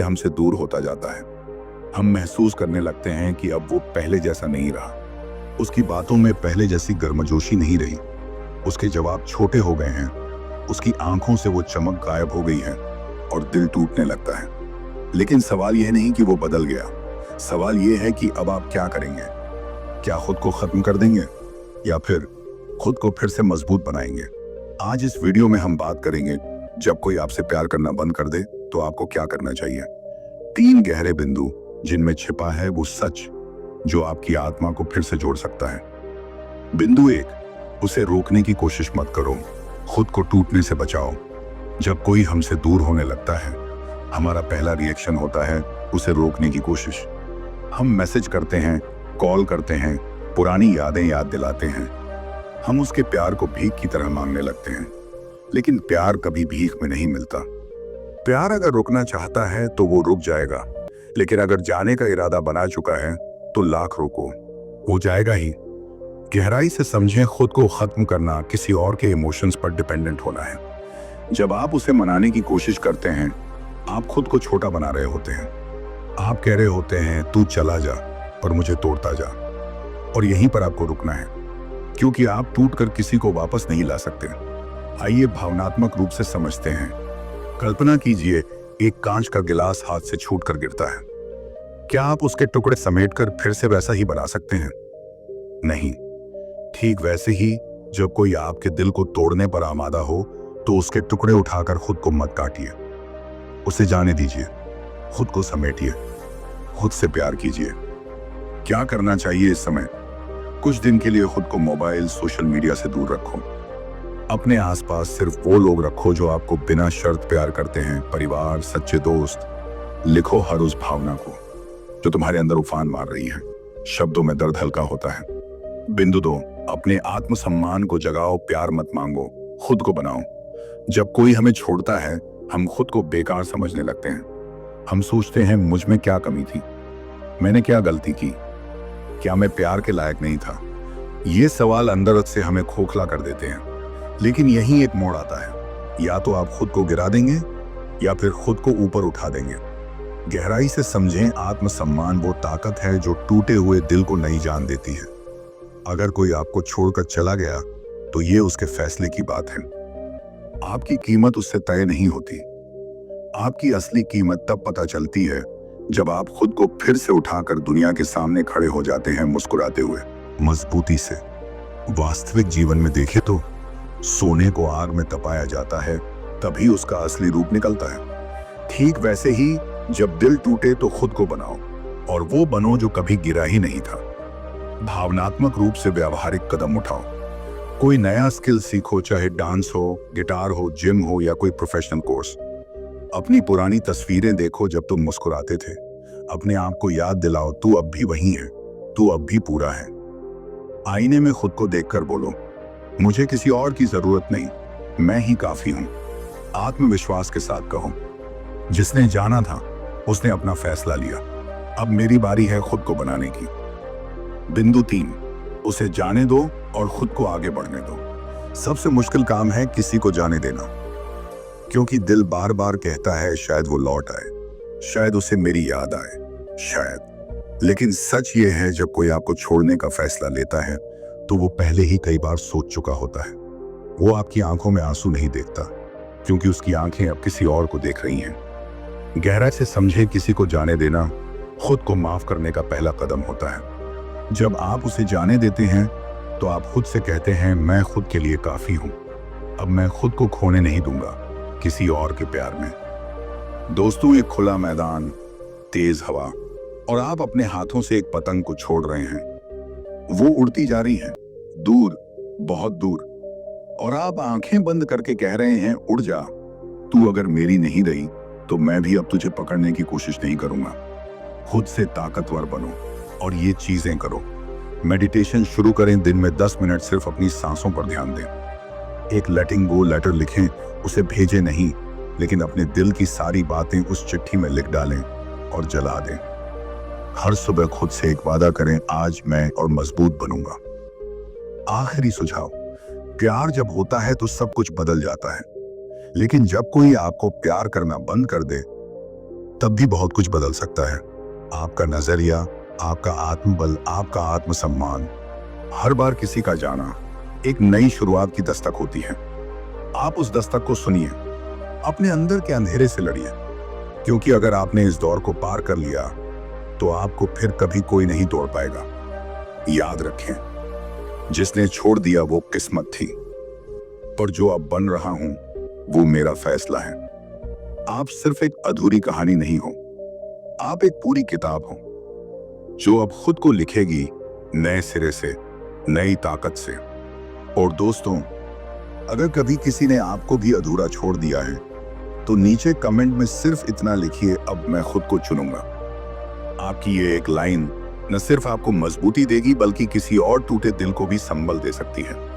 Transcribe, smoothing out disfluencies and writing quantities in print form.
हमसे दूर होता जाता है। हम महसूस करने लगते हैं कि अब वो पहले जैसा नहीं रहा। उसकी बातों में पहले जैसी गर्मजोशी नहीं रही। उसके जवाब छोटे हो गए हैं। उसकी आंखों से वो चमक गायब हो गई है और दिल टूटने लगता है। लेकिन सवाल यह नहीं कि वो बदल गया। सवाल यह है कि अब आप क्या करेंगे? क्या खुद को खत्म कर देंगे या फिर खुद को फिर से मजबूत बनाएंगे? आज इस वीडियो में हम बात करेंगे, जब कोई आपसे प्यार करना बंद कर दे तो आपको क्या करना चाहिए। 3 गहरे बिंदु जिनमें छिपा है वो सच जो आपकी आत्मा को फिर से जोड़ सकता है। बिंदु 1, उसे रोकने की कोशिश मत करो, खुद को टूटने से बचाओ। जब कोई हमसे दूर होने लगता है, हमारा पहला रिएक्शन होता है उसे रोकने की कोशिश। हम मैसेज करते हैं, कॉल करते हैं, पुरानी यादें याद दिलाते हैं। हम उसके प्यार को भीख की तरह मांगने लगते हैं। लेकिन प्यार कभी भीख में नहीं मिलता। प्यार अगर रुकना चाहता है तो वो रुक जाएगा, लेकिन अगर जाने का इरादा बना चुका है तो लाख रोको, वो जाएगा ही। गहराई से समझें, खुद को खत्म करना किसी और के इमोशंस पर डिपेंडेंट होना है। जब आप उसे मनाने की कोशिश करते हैं, आप खुद को छोटा बना रहे होते हैं। आप कह रहे होते हैं तू चला जा और मुझे तोड़ता जा। और यहीं पर आपको रुकना है, क्योंकि आप टूट कर किसी को वापस नहीं ला सकते। आइए भावनात्मक रूप से समझते हैं। कल्पना कीजिए, एक कांच का गिलास हाथ से छूट कर गिरता है। क्या आप उसके टुकड़े समेटकर फिर से वैसा ही बना सकते हैं? नहीं। ठीक वैसे ही जब कोई आपके दिल को तोड़ने पर आमादा हो तो उसके टुकड़े उठाकर खुद को मत काटिए। उसे जाने दीजिए, खुद को समेटिए, खुद से प्यार कीजिए। क्या करना चाहिए इस समय? कुछ दिन के लिए खुद को मोबाइल, सोशल मीडिया से दूर रखो। अपने आसपास सिर्फ वो लोग रखो जो आपको बिना शर्त प्यार करते हैं। परिवार, सच्चे दोस्त। लिखो हर उस भावना को जो तुम्हारे अंदर उफान मार रही है। शब्दों में दर्द हल्का होता है। बिंदु 2, अपने आत्मसम्मान को जगाओ, प्यार मत मांगो, खुद को बनाओ। जब कोई हमें छोड़ता है, हम खुद को बेकार समझने लगते हैं। हम सोचते हैं मुझ में क्या कमी थी, मैंने क्या गलती की, क्या मैं प्यार के लायक नहीं था। ये सवाल अंदर से हमें खोखला कर देते हैं। लेकिन यही एक मोड़ आता है, या तो आप खुद को गिरा देंगे या फिर खुद को ऊपर उठा देंगे। गहराई से समझें, आत्मसम्मान वो ताकत है जो टूटे हुए दिल को नई जान देती है। अगर कोई आपको छोड़कर चला गया तो ये उसके फैसले की बात है। आपकी कीमत उससे तय नहीं होती। आपकी असली कीमत तब पता चलती है जब आप खुद को फिर से उठाकर दुनिया के सामने खड़े हो जाते हैं, मुस्कुराते हुए, मजबूती से। वास्तविक जीवन में देखें तो सोने को आग में तपाया जाता है, तभी उसका असली रूप निकलता है। ठीक वैसे ही जब दिल टूटे तो खुद को बनाओ, और वो बनो जो कभी गिरा ही नहीं था। भावनात्मक रूप से व्यावहारिक कदम उठाओ। कोई नया स्किल सीखो, चाहे डांस हो, गिटार हो, जिम हो या कोई प्रोफेशनल कोर्स। अपनी पुरानी तस्वीरें देखो जब तुम मुस्कुराते थे। अपने आप को याद दिलाओ तू अब भी वही है, तू अब भी पूरा है। आईने में खुद को देखकर बोलो, मुझे किसी और की जरूरत नहीं, मैं ही काफी हूं। आत्मविश्वास के साथ कहो, जिसने जाना था उसने अपना फैसला लिया, अब मेरी बारी है खुद को बनाने की। बिंदु 3, उसे जाने दो और खुद को आगे बढ़ने दो। सबसे मुश्किल काम है किसी को जाने देना, क्योंकि दिल बार बार कहता है शायद वो लौट आए, शायद उसे मेरी याद आए, शायद। लेकिन सच ये है, जब कोई आपको छोड़ने का फैसला लेता है तो वो पहले ही कई बार सोच चुका होता है। वो आपकी आंखों में आंसू नहीं देखता, क्योंकि उसकी आंखें अब किसी और को देख रही हैं। गहराई से समझे, किसी को जाने देना खुद को माफ करने का पहला कदम होता है। जब आप उसे जाने देते हैं तो आप खुद से कहते हैं मैं खुद के लिए काफी हूं, अब मैं खुद को खोने नहीं दूंगा किसी और के प्यार में। दोस्तों, एक खुला मैदान, तेज हवा, और आप अपने हाथों से एक पतंग को छोड़ रहे हैं। वो उड़ती जा रही है, दूर, बहुत दूर, और आप आंखें बंद करके कह रहे हैं उड़ जा, तू अगर मेरी नहीं रही तो मैं भी अब तुझे पकड़ने की कोशिश नहीं करूंगा। खुद से ताकतवर बनो और ये चीजें करो। मेडिटेशन शुरू करें, दिन में 10 मिनट सिर्फ अपनी सांसों पर ध्यान दें। एक लेटिंग गो लेटर लिखें, उसे भेजें नहीं, लेकिन अपने दिल की सारी बातें उस चिट्ठी में लिख डालें और जला दें। हर सुबह खुद से एक वादा करें, आज मैं और मजबूत बनूंगा। आखिरी सुझाव, प्यार जब होता है तो सब कुछ बदल जाता है, लेकिन जब कोई आपको प्यार करना बंद कर दे तब भी बहुत कुछ बदल सकता है। आपका नजरिया, आपका आत्मबल, आपका आत्मसम्मान। हर बार किसी का जाना एक नई शुरुआत की दस्तक होती है। आप उस दस्तक को सुनिए, अपने अंदर के अंधेरे से लड़िए, क्योंकि अगर आपने इस दौर को पार कर लिया तो आपको फिर कभी कोई नहीं तोड़ पाएगा। याद रखें, जिसने छोड़ दिया वो किस्मत थी, और जो अब बन रहा हूं वो मेरा फैसला है। आप सिर्फ एक अधूरी कहानी नहीं हो, आप एक पूरी किताब हो जो अब खुद को लिखेगी नए सिरे से, नई ताकत से। और दोस्तों, अगर कभी किसी ने आपको भी अधूरा छोड़ दिया है तो नीचे कमेंट में सिर्फ इतना लिखिए, अब मैं खुद को चुनूंगा। आपकी ये एक लाइन न सिर्फ आपको मजबूती देगी बल्कि किसी और टूटे दिल को भी संबल दे सकती है।